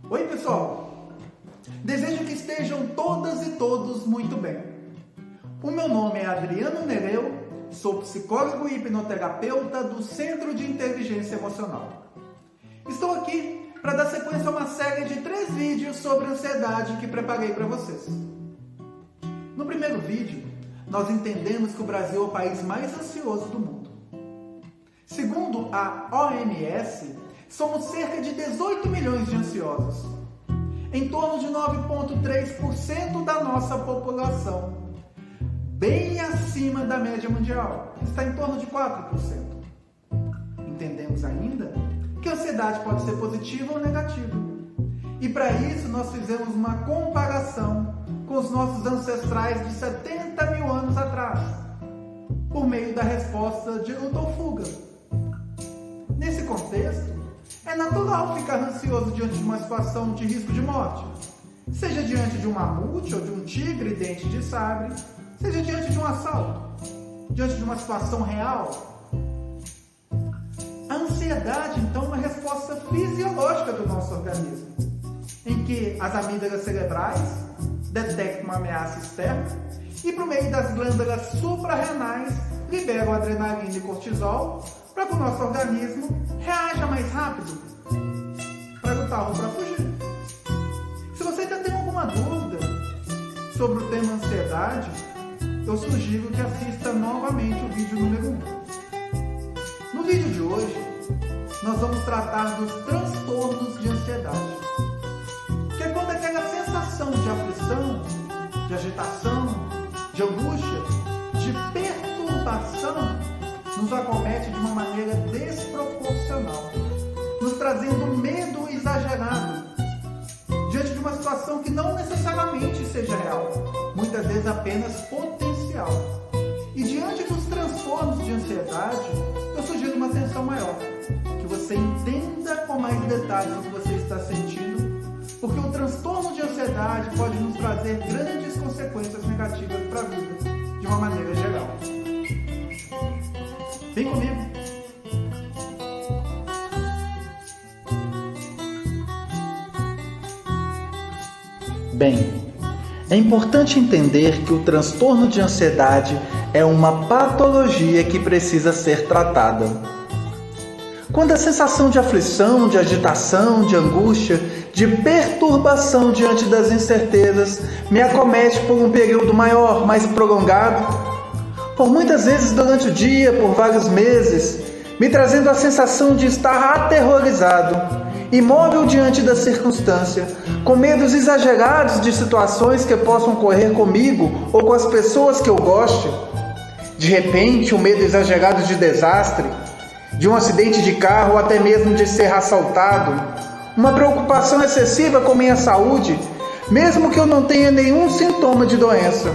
Oi pessoal, desejo que estejam todas e todos muito bem. O meu nome é Adriano Nereu, sou psicólogo e hipnoterapeuta do Centro de Inteligência Emocional. Estou aqui para dar sequência a uma série de 3 vídeos sobre ansiedade que preparei para vocês. No primeiro vídeo, nós entendemos que o Brasil é o país mais ansioso do mundo. Segundo a OMS, somos cerca de 18 milhões de ansiosos, em torno de 9,3% da nossa população, bem acima da média mundial, que está em torno de 4%. Entendemos ainda que a ansiedade pode ser positiva ou negativa. E para isso nós fizemos uma comparação com os nossos ancestrais de 70 mil anos atrás, por meio da resposta de luta ou fuga. Nesse contexto, é natural ficar ansioso diante de uma situação de risco de morte, seja diante de um mamute ou de um tigre dente de sabre, seja diante de um assalto, diante de uma situação real. A ansiedade, então, é uma resposta fisiológica do nosso organismo, em que as amígdalas cerebrais detectam uma ameaça externa e, por meio das glândulas suprarrenais, liberam adrenalina e cortisol para que o nosso organismo reaja mais rápido para lutar ou para fugir. Se você ainda tem alguma dúvida sobre o tema ansiedade, eu sugiro que assista novamente o vídeo número 1. No vídeo de hoje, nós vamos tratar dos transtornos de ansiedade, que é quando aquela sensação de aflição, de agitação, de angústia, de perturbação nos acomete de uma maneira desproporcional, nos trazendo medo exagerado, diante de uma situação que não necessariamente seja real, muitas vezes apenas potencial. E diante dos transtornos de ansiedade, eu sugiro uma atenção maior, que você entenda com mais detalhes o que você está sentindo, porque o transtorno de ansiedade pode nos trazer grandes consequências negativas para a vida, de uma maneira geral. Vem comigo! Bem, é importante entender que o transtorno de ansiedade é uma patologia que precisa ser tratada. Quando a sensação de aflição, de agitação, de angústia, de perturbação diante das incertezas me acomete por um período maior, mais prolongado, por muitas vezes durante o dia, por vários meses, me trazendo a sensação de estar aterrorizado, imóvel diante da circunstância, com medos exagerados de situações que possam ocorrer comigo ou com as pessoas que eu goste. De repente, um medo exagerado de desastre, de um acidente de carro ou até mesmo de ser assaltado, uma preocupação excessiva com minha saúde, mesmo que eu não tenha nenhum sintoma de doença.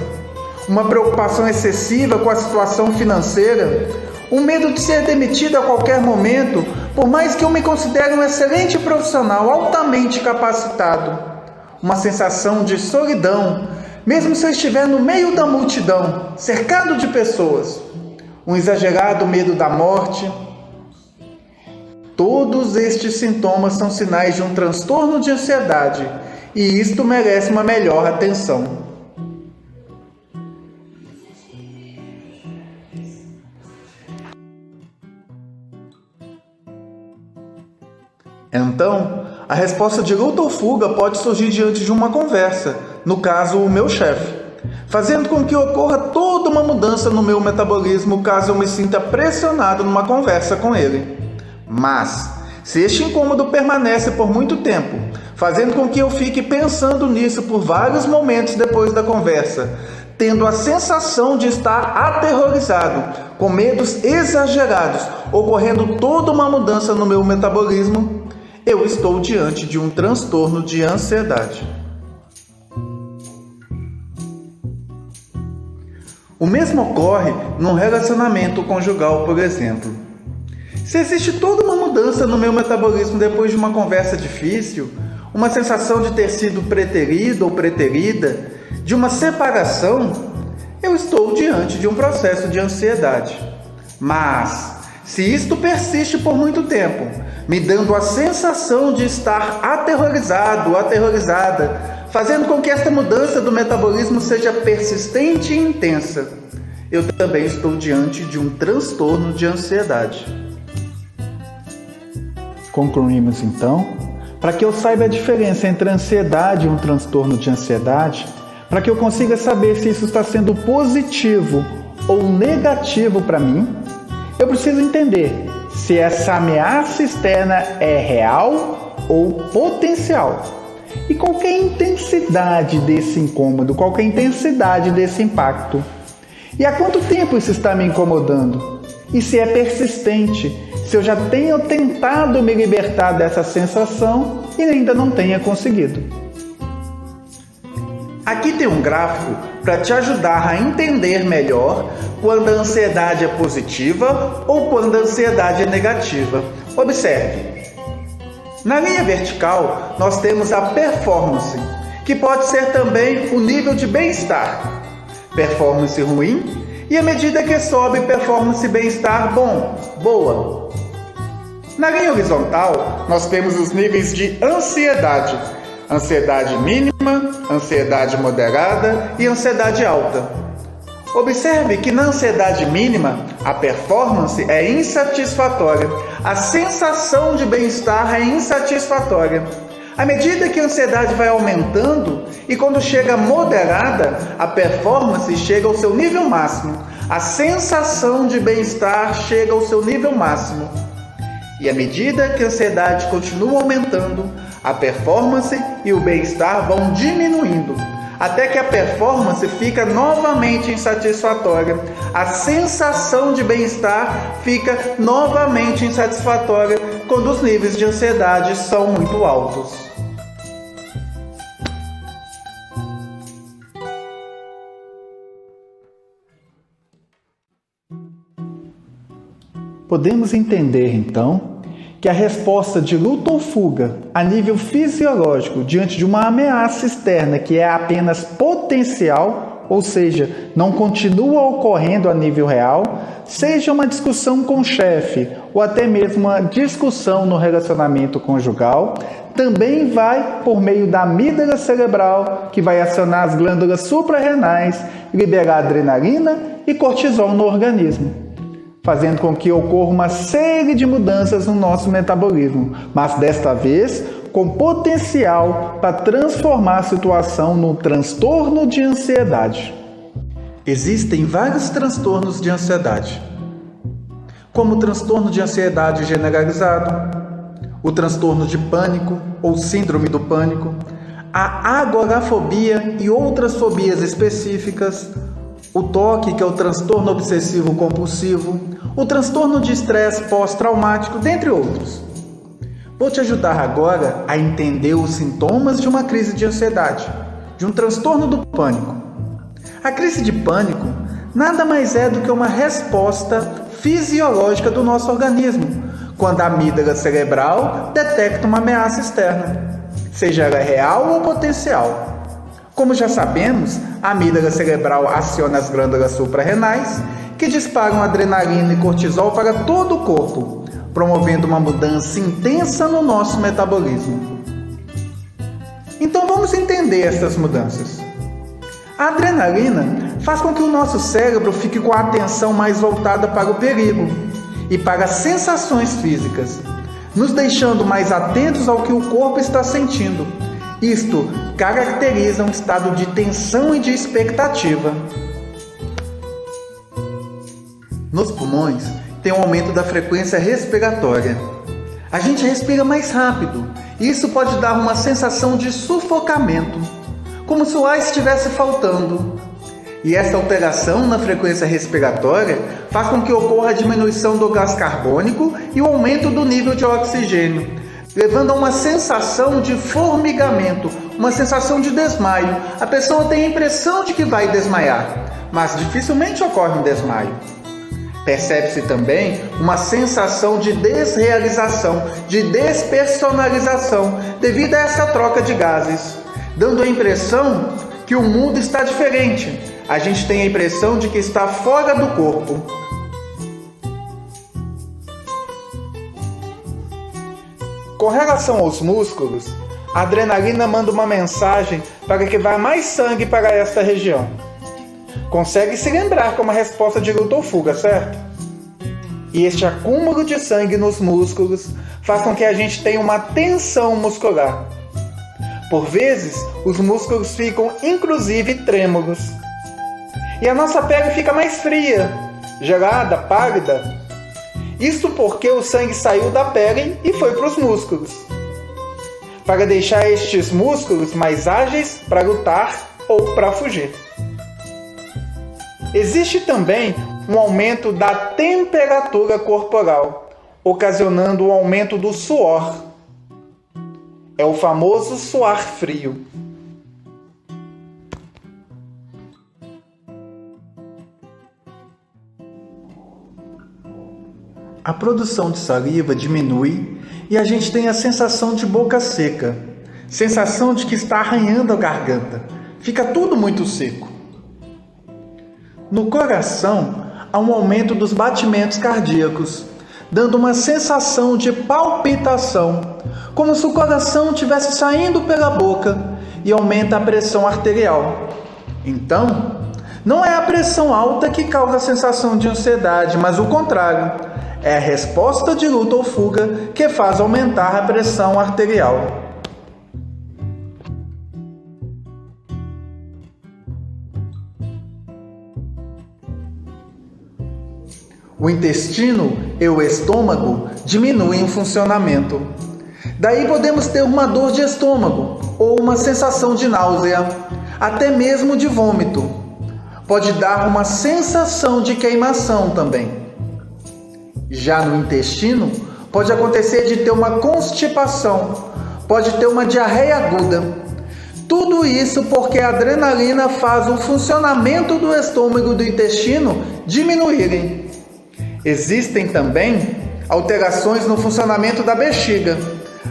Uma preocupação excessiva com a situação financeira, um medo de ser demitido a qualquer momento, por mais que eu me considere um excelente profissional, altamente capacitado. Uma sensação de solidão, mesmo se eu estiver no meio da multidão, cercado de pessoas. Um exagerado medo da morte. Todos estes sintomas são sinais de um transtorno de ansiedade, e isto merece uma melhor atenção. Então, a resposta de luta ou fuga pode surgir diante de uma conversa, no caso, o meu chefe, fazendo com que ocorra toda uma mudança no meu metabolismo caso eu me sinta pressionado numa conversa com ele. Mas, se este incômodo permanece por muito tempo, fazendo com que eu fique pensando nisso por vários momentos depois da conversa, tendo a sensação de estar aterrorizado, com medos exagerados, ocorrendo toda uma mudança no meu metabolismo, eu estou diante de um transtorno de ansiedade. O mesmo ocorre num relacionamento conjugal, por exemplo. Se existe toda uma mudança no meu metabolismo depois de uma conversa difícil, uma sensação de ter sido preterido ou preterida, de uma separação, eu estou diante de um processo de ansiedade. Mas, se isto persiste por muito tempo, me dando a sensação de estar aterrorizado, aterrorizada, fazendo com que esta mudança do metabolismo seja persistente e intensa. Eu também estou diante de um transtorno de ansiedade. Concluímos então, para que eu saiba a diferença entre ansiedade e um transtorno de ansiedade, para que eu consiga saber se isso está sendo positivo ou negativo para mim, eu preciso entender se essa ameaça externa é real ou potencial. E qual que é a intensidade desse incômodo, qual que é a intensidade desse impacto? E há quanto tempo isso está me incomodando? E se é persistente, se eu já tenho tentado me libertar dessa sensação e ainda não tenha conseguido. Aqui tem um gráfico para te ajudar a entender melhor quando a ansiedade é positiva ou quando a ansiedade é negativa. Observe. Na linha vertical, nós temos a performance, que pode ser também o nível de bem-estar. Performance ruim, e à medida que sobe, performance bem-estar bom, boa. Na linha horizontal, nós temos os níveis de ansiedade. Ansiedade mínima, ansiedade moderada e ansiedade alta. Observe que na ansiedade mínima, a performance é insatisfatória. A sensação de bem-estar é insatisfatória. À medida que a ansiedade vai aumentando e quando chega moderada, a performance chega ao seu nível máximo. A sensação de bem-estar chega ao seu nível máximo. E à medida que a ansiedade continua aumentando, a performance e o bem-estar vão diminuindo, até que a performance fica novamente insatisfatória. A sensação de bem-estar fica novamente insatisfatória quando os níveis de ansiedade são muito altos. Podemos entender, então, que a resposta de luta ou fuga a nível fisiológico diante de uma ameaça externa que é apenas potencial, ou seja, não continua ocorrendo a nível real, seja uma discussão com o chefe ou até mesmo uma discussão no relacionamento conjugal, também vai por meio da amígdala cerebral, que vai acionar as glândulas suprarrenais, liberar adrenalina e cortisol no organismo, fazendo com que ocorra uma série de mudanças no nosso metabolismo, mas desta vez com potencial para transformar a situação num transtorno de ansiedade. Existem vários transtornos de ansiedade, como o transtorno de ansiedade generalizado, o transtorno de pânico ou síndrome do pânico, a agorafobia e outras fobias específicas, o TOC, que é o transtorno obsessivo compulsivo, o transtorno de estresse pós-traumático, dentre outros. Vou te ajudar agora a entender os sintomas de uma crise de ansiedade, de um transtorno do pânico. A crise de pânico nada mais é do que uma resposta fisiológica do nosso organismo, quando a amígdala cerebral detecta uma ameaça externa, seja ela real ou potencial. Como já sabemos, a amígdala cerebral aciona as glândulas suprarrenais, que disparam adrenalina e cortisol para todo o corpo, promovendo uma mudança intensa no nosso metabolismo. Então vamos entender essas mudanças. A adrenalina faz com que o nosso cérebro fique com a atenção mais voltada para o perigo e para as sensações físicas, nos deixando mais atentos ao que o corpo está sentindo. Isto caracteriza um estado de tensão e de expectativa. Nos pulmões, tem um aumento da frequência respiratória. A gente respira mais rápido, e isso pode dar uma sensação de sufocamento, como se o ar estivesse faltando. E esta alteração na frequência respiratória faz com que ocorra a diminuição do gás carbônico e o aumento do nível de oxigênio, levando a uma sensação de formigamento, uma sensação de desmaio. A pessoa tem a impressão de que vai desmaiar, mas dificilmente ocorre um desmaio. Percebe-se também uma sensação de desrealização, de despersonalização, devido a essa troca de gases, dando a impressão que o mundo está diferente. A gente tem a impressão de que está fora do corpo. Com relação aos músculos, a adrenalina manda uma mensagem para que vá mais sangue para esta região. Consegue se lembrar como a resposta de luta ou fuga, certo? E este acúmulo de sangue nos músculos faz com que a gente tenha uma tensão muscular. Por vezes, os músculos ficam inclusive trêmulos. E a nossa pele fica mais fria, gelada, pálida. Isso porque o sangue saiu da pele e foi para os músculos, para deixar estes músculos mais ágeis para lutar ou para fugir. Existe também um aumento da temperatura corporal, ocasionando o aumento do suor. É o famoso suar frio. A produção de saliva diminui e a gente tem a sensação de boca seca, sensação de que está arranhando a garganta. Fica tudo muito seco. No coração, há um aumento dos batimentos cardíacos, dando uma sensação de palpitação, como se o coração estivesse saindo pela boca, e aumenta a pressão arterial. Então, não é a pressão alta que causa a sensação de ansiedade, mas o contrário. É a resposta de luta ou fuga que faz aumentar a pressão arterial. O intestino e o estômago diminuem o funcionamento. Daí podemos ter uma dor de estômago ou uma sensação de náusea, até mesmo de vômito. Pode dar uma sensação de queimação também. Já no intestino, pode acontecer de ter uma constipação, pode ter uma diarreia aguda. Tudo isso porque a adrenalina faz o funcionamento do estômago e do intestino diminuírem. Existem também alterações no funcionamento da bexiga.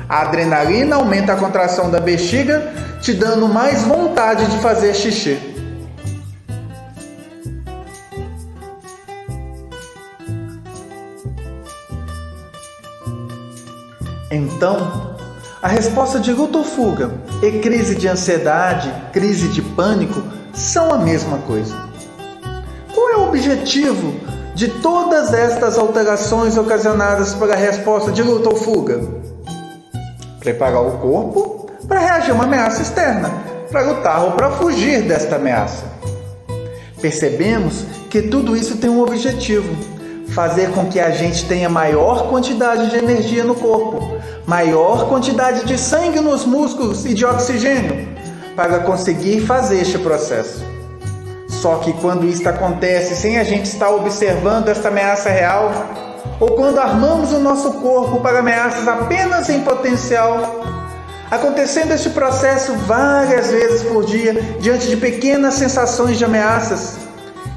A adrenalina aumenta a contração da bexiga, te dando mais vontade de fazer xixi. Então, a resposta de luta ou fuga e crise de ansiedade, crise de pânico são a mesma coisa. Qual é o objetivo de todas estas alterações ocasionadas pela resposta de luta ou fuga? Preparar o corpo para reagir a uma ameaça externa, para lutar ou para fugir desta ameaça. Percebemos que tudo isso tem um objetivo: fazer com que a gente tenha maior quantidade de energia no corpo, maior quantidade de sangue nos músculos e de oxigênio, para conseguir fazer este processo. Só que quando isso acontece sem a gente estar observando esta ameaça real, ou quando armamos o nosso corpo para ameaças apenas em potencial, acontecendo este processo várias vezes por dia, diante de pequenas sensações de ameaças,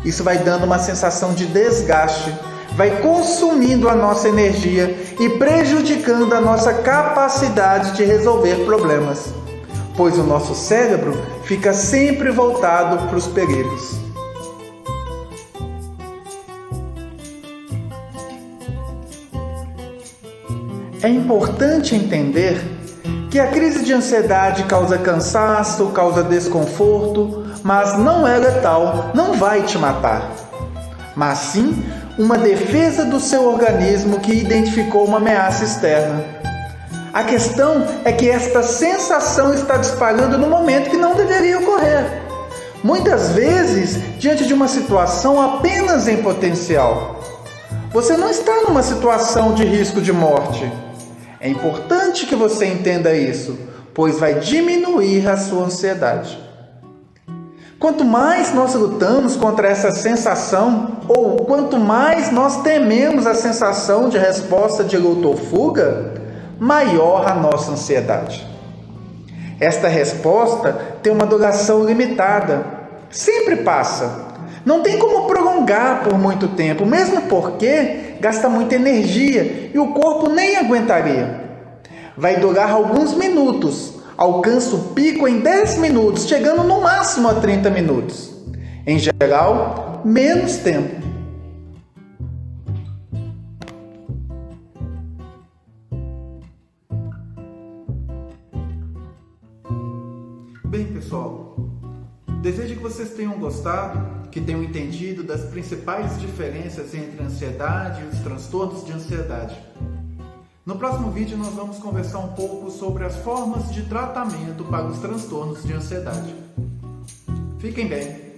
isso vai dando uma sensação de desgaste, vai consumindo a nossa energia e prejudicando a nossa capacidade de resolver problemas, pois o nosso cérebro fica sempre voltado para os perigos. É importante entender que a crise de ansiedade causa cansaço, causa desconforto, mas não é letal, não vai te matar, mas sim uma defesa do seu organismo que identificou uma ameaça externa. A questão é que esta sensação está disparando no momento que não deveria ocorrer. Muitas vezes, diante de uma situação apenas em potencial. Você não está numa situação de risco de morte. É importante que você entenda isso, pois vai diminuir a sua ansiedade. Quanto mais nós lutamos contra essa sensação, ou quanto mais nós tememos a sensação de resposta de luta ou fuga, maior a nossa ansiedade. Esta resposta tem uma duração limitada, sempre passa. Não tem como prolongar por muito tempo, mesmo porque gasta muita energia e o corpo nem aguentaria. Vai durar alguns minutos, alcança o pico em 10 minutos, chegando no máximo a 30 minutos. Em geral, menos tempo. Bem, pessoal, desejo que vocês tenham gostado, que tenham entendido das principais diferenças entre a ansiedade e os transtornos de ansiedade. No próximo vídeo nós vamos conversar um pouco sobre as formas de tratamento para os transtornos de ansiedade. Fiquem bem!